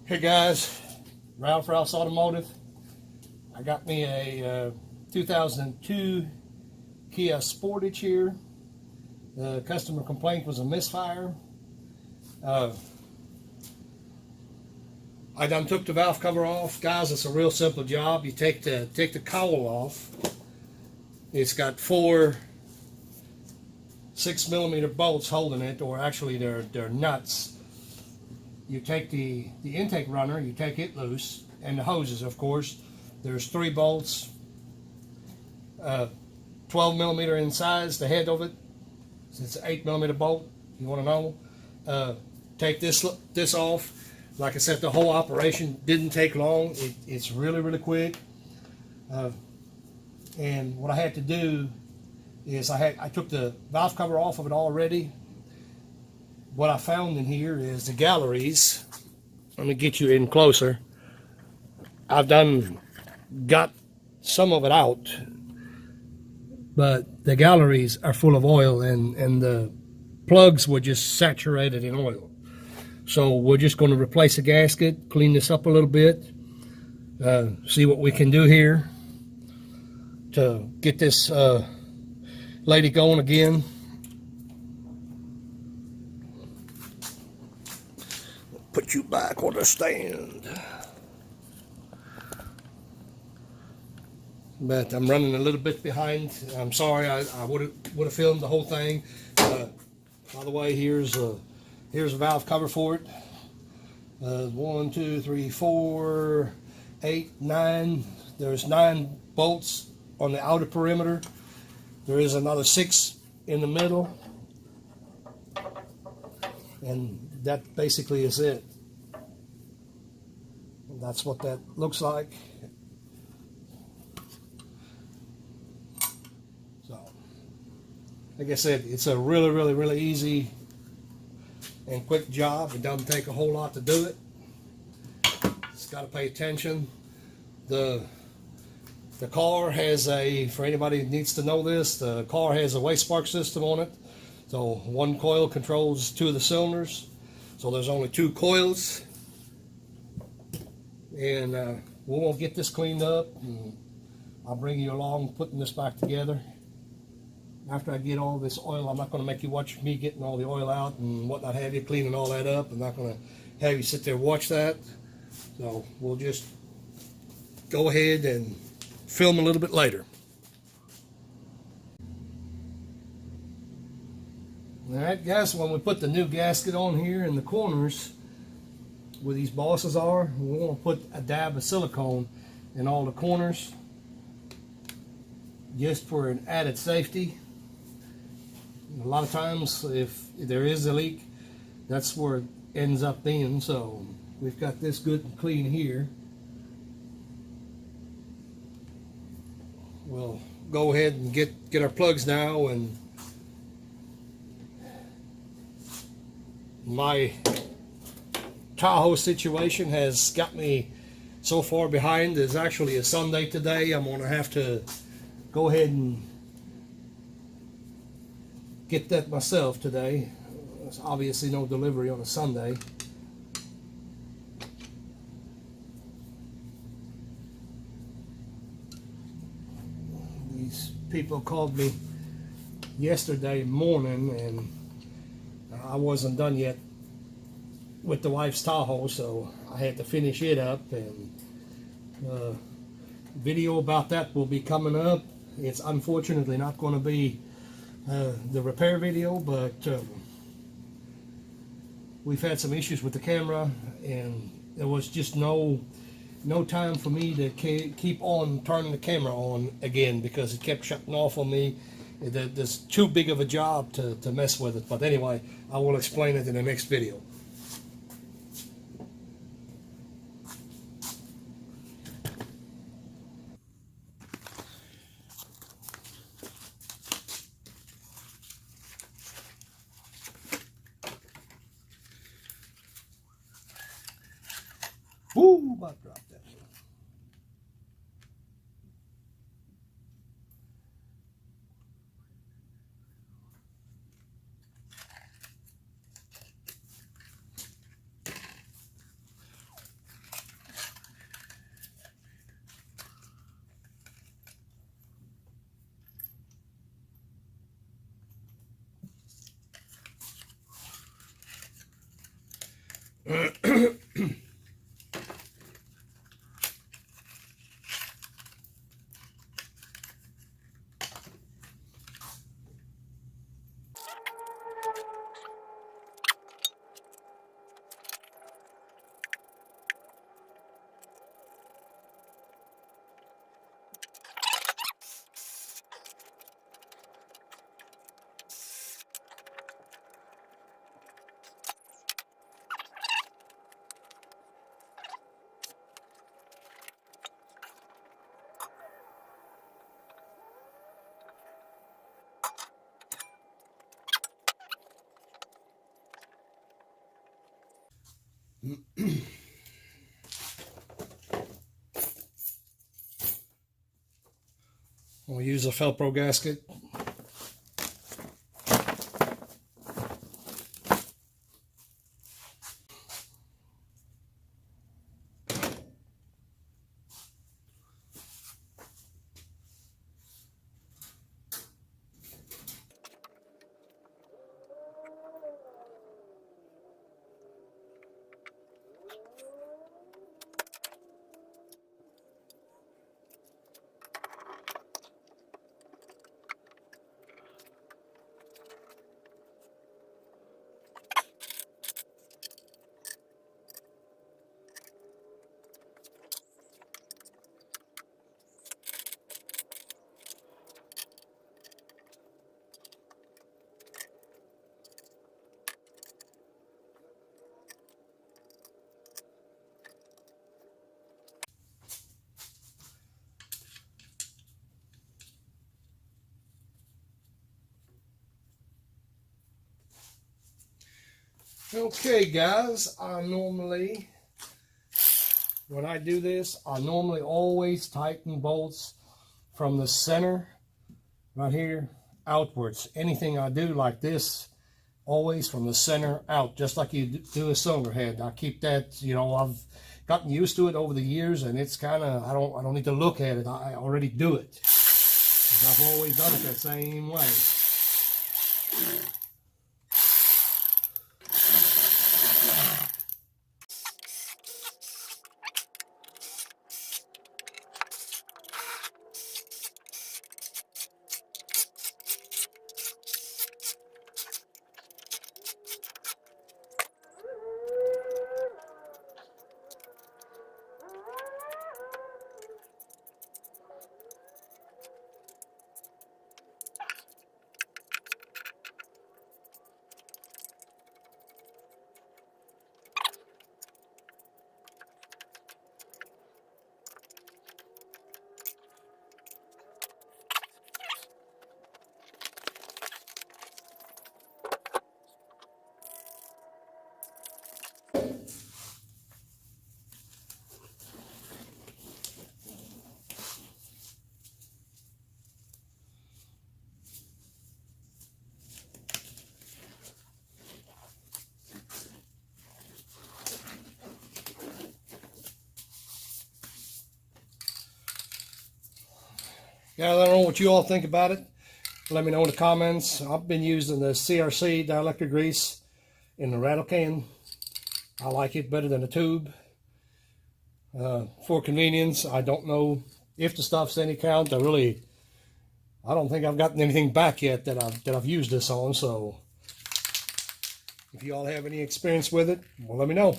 Hey guys, Ralph Automotive. I got me a 2002 Kia Sportage here. The customer complaint was a misfire. I done took the valve cover off. Guys, it's a real simple job. You take the cowl off. It's got 4 6mm bolts holding it, or actually they're nuts. You take the intake runner, you take it loose, and the hoses, of course. There's 3 bolts, 12mm in size, the head of it. It's an 8mm bolt, you want to know. Take this off. Like I said, the whole operation didn't take long. It's really quick. And what I had to do is I took the valve cover off of it already. What I found in here is the galleries. Let me get you in closer. I've got some of it out, but the galleries are full of oil, and the plugs were just saturated in oil. So we're just going to replace the gasket, clean this up a little bit, see what we can do here to get this lady going again. Put you back on the stand. But I'm running a little bit behind. I'm sorry. I would have filmed the whole thing. By the way, here's a valve cover for it. 1, 2, 3, 4, 8, 9. There's 9 bolts on the outer perimeter. There is another 6 in the middle, and that basically is it. That's what that looks like. So, like I said, it's a really easy and quick job. It doesn't take a whole lot to do it. Just got to pay attention. The car has for anybody who needs to know this, the car has a waste spark system on it. So one coil controls 2 of the cylinders. So there's only 2 coils. And we won't get this cleaned up, and I'll bring you along putting this back together. After I get all this oil, I'm not going to make you watch me getting all the oil out and whatnot have you, cleaning all that up. I'm not going to have you sit there and watch that. So we'll just go ahead and film a little bit later. Alright guys, when we put the new gasket on here in the corners where these bosses are, we want to put a dab of silicone in all the corners just for an added safety. A lot of times if there is a leak, that's where it ends up being. So we've got this good and clean here. We'll go ahead and get our plugs now. And my Tahoe situation has got me so far behind. It's actually a Sunday today. I'm going to have to go ahead and get that myself today. There's obviously no delivery on a Sunday. These people called me yesterday morning, and I wasn't done yet with the wife's Tahoe, so I had to finish it up, and video about that will be coming up. It's unfortunately not going to be the repair video, but we've had some issues with the camera, and there was just no time for me to keep on turning the camera on again because it kept shutting off on me. There's too big of a job to mess with it. But anyway, I will explain it in the next video. Woo, about dropped that. We'll use a Felpro gasket. Okay guys, when I do this, I normally always tighten bolts from the center right here outwards. Anything I do like this, always from the center out, just like you do a cylinder head. I keep that, you know, I've gotten used to it over the years, and it's kind of, I don't need to look at it. I already do it. I've always done it that same way. Yeah, I don't know what you all think about it. Let me know in the comments. I've been using the CRC dielectric grease in the rattle can. I like it better than the tube. For convenience, I don't know if the stuff's any count. I don't think I've gotten anything back yet that I've used this on. So if you all have any experience with it, well, let me know.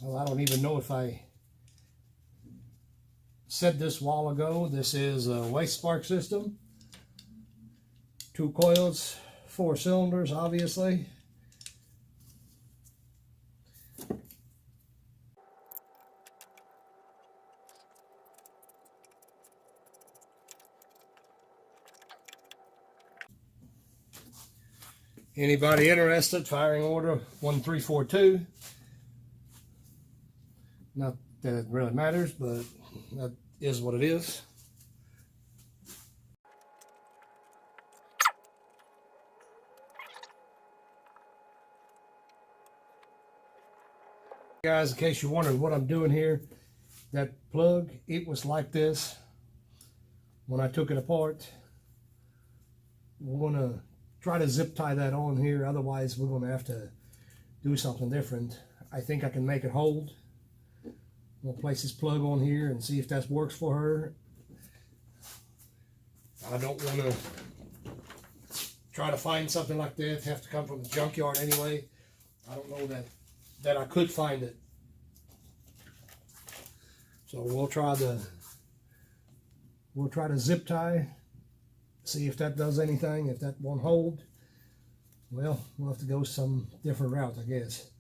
Well, I don't even know if I said this a while ago. This is a waste spark system. 2 coils, 4 cylinders, obviously. Anybody interested, firing order 1342. Not that it really matters, but that is what it is. Guys, in case you're wondering what I'm doing here, that plug, it was like this when I took it apart. We're gonna try to zip tie that on here, otherwise we're gonna have to do something different. I think I can make it hold. We'll place this plug on here and see if that works for her. I don't want to try to find something like that, have to come from the junkyard anyway. I don't know that I could find it. So we'll try to zip tie, see if that does anything. If that won't hold, well, we'll have to go some different route, I guess.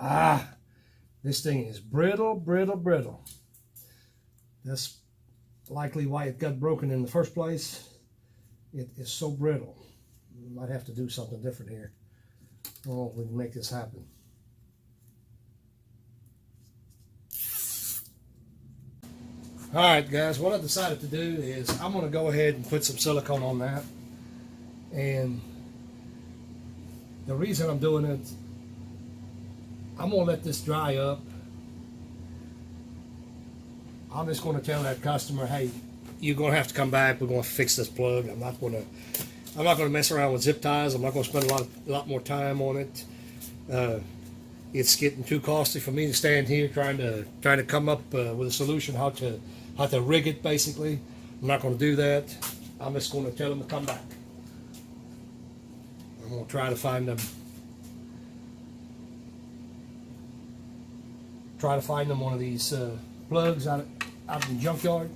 Ah, this thing is brittle, brittle, brittle. That's likely why it got broken in the first place. It is so brittle. We might have to do something different here. Oh, we can make this happen. All right, guys, what I decided to do is I'm going to go ahead and put some silicone on that. And the reason I'm doing it, I'm going to let this dry up. I'm just going to tell that customer, hey, you're going to have to come back. We're going to fix this plug. I'm not going to mess around with zip ties. I'm not going to spend a lot more time on it. It's getting too costly for me to stand here trying to come up with a solution how to rig it. Basically, I'm not going to do that. I'm just going to tell them to come back. I'm going to try to find them. Try to find them one of these plugs out in the junkyard.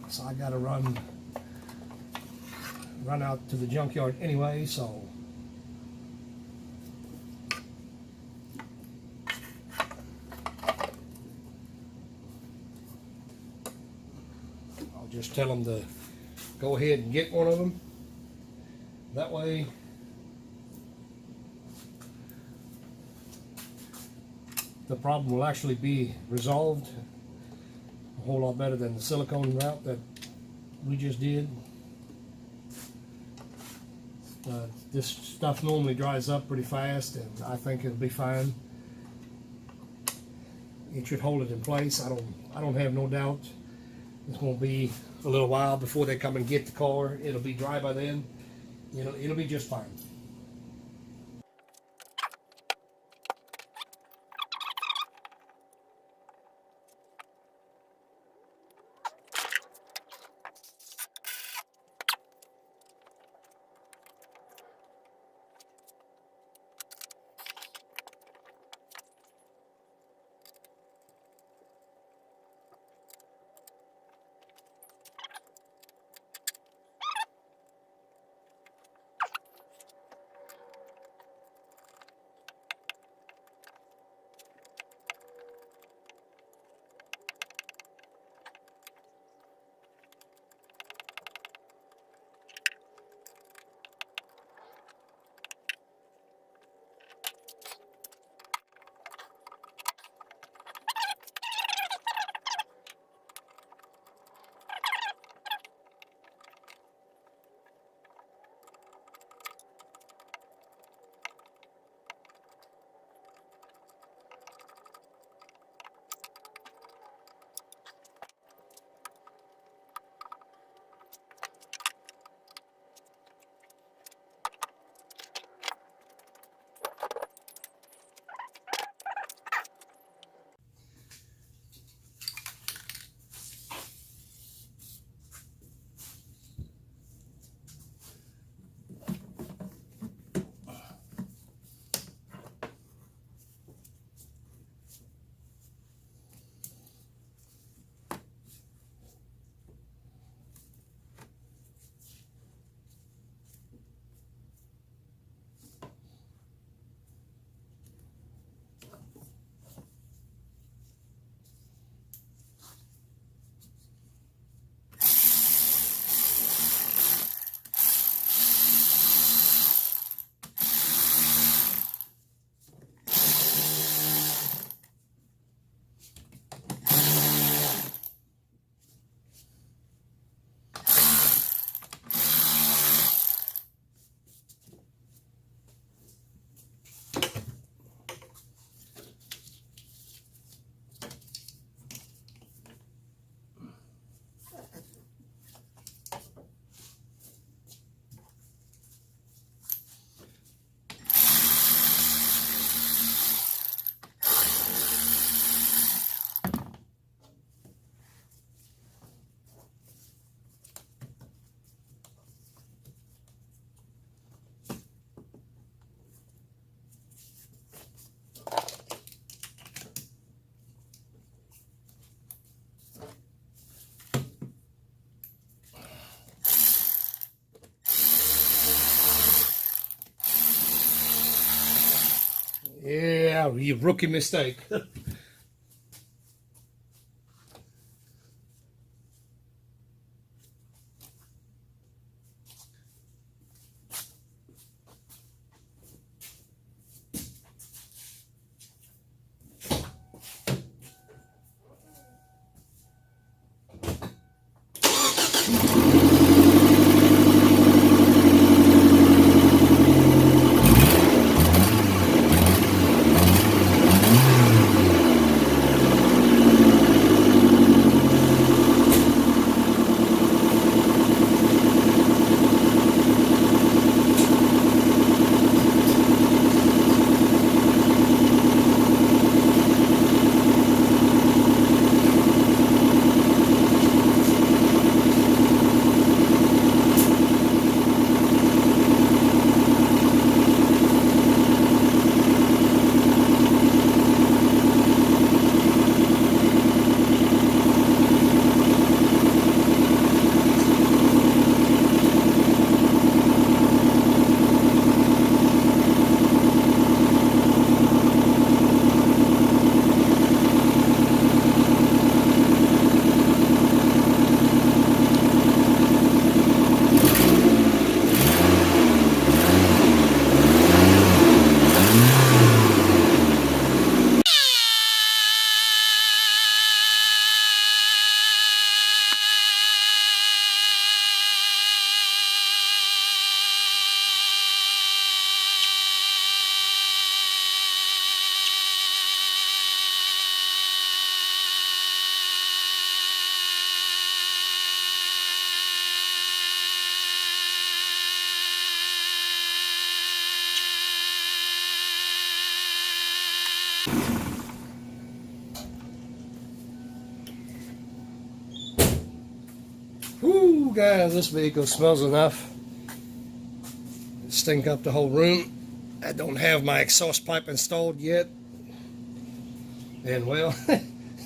So I got to run out to the junkyard anyway, so I'll just tell them to go ahead and get one of them. That way the problem will actually be resolved a whole lot better than the silicone route that we just did. This stuff normally dries up pretty fast, and I think it'll be fine. It should hold it in place. I don't have no doubt. It's going to be a little while before they come and get the car. It'll be dry by then. It'll be just fine. Yeah, you rookie mistake. Whoo, guys, this vehicle smells enough. Stink up the whole room. I don't have my exhaust pipe installed yet. And well,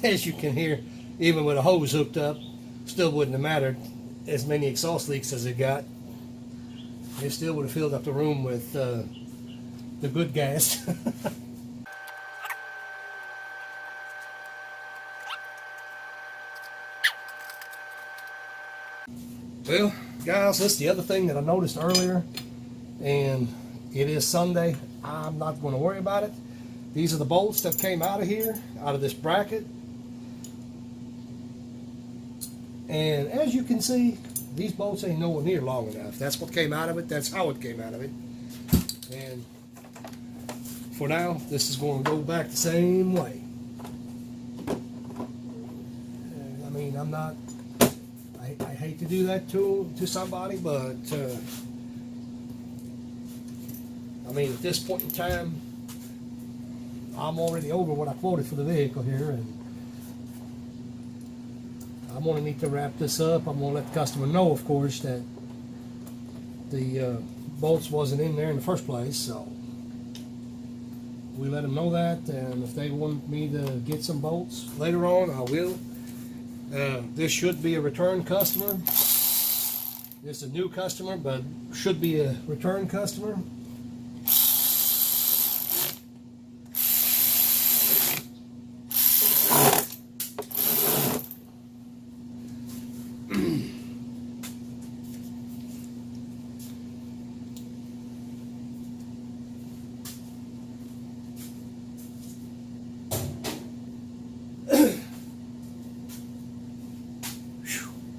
as you can hear, even with a hose hooked up, still wouldn't have mattered as many exhaust leaks as it got. It still would have filled up the room with the good gas. Well, guys, that's the other thing that I noticed earlier, and it is Sunday. I'm not going to worry about it. These are the bolts that came out of here, out of this bracket. And as you can see, these bolts ain't nowhere near long enough. That's what came out of it. That's how it came out of it. And for now, this is going to go back the same way. I mean, I'm not... I hate to do that to somebody, but I mean, at this point in time, I'm already over what I quoted for the vehicle here, and I'm going to need to wrap this up. I'm going to let the customer know, of course, that the bolts wasn't in there in the first place, so we let them know that, and if they want me to get some bolts later on, I will. This should be a return customer. This is a new customer, but should be a return customer.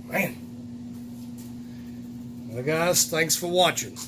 Man. Well, guys, thanks for watching.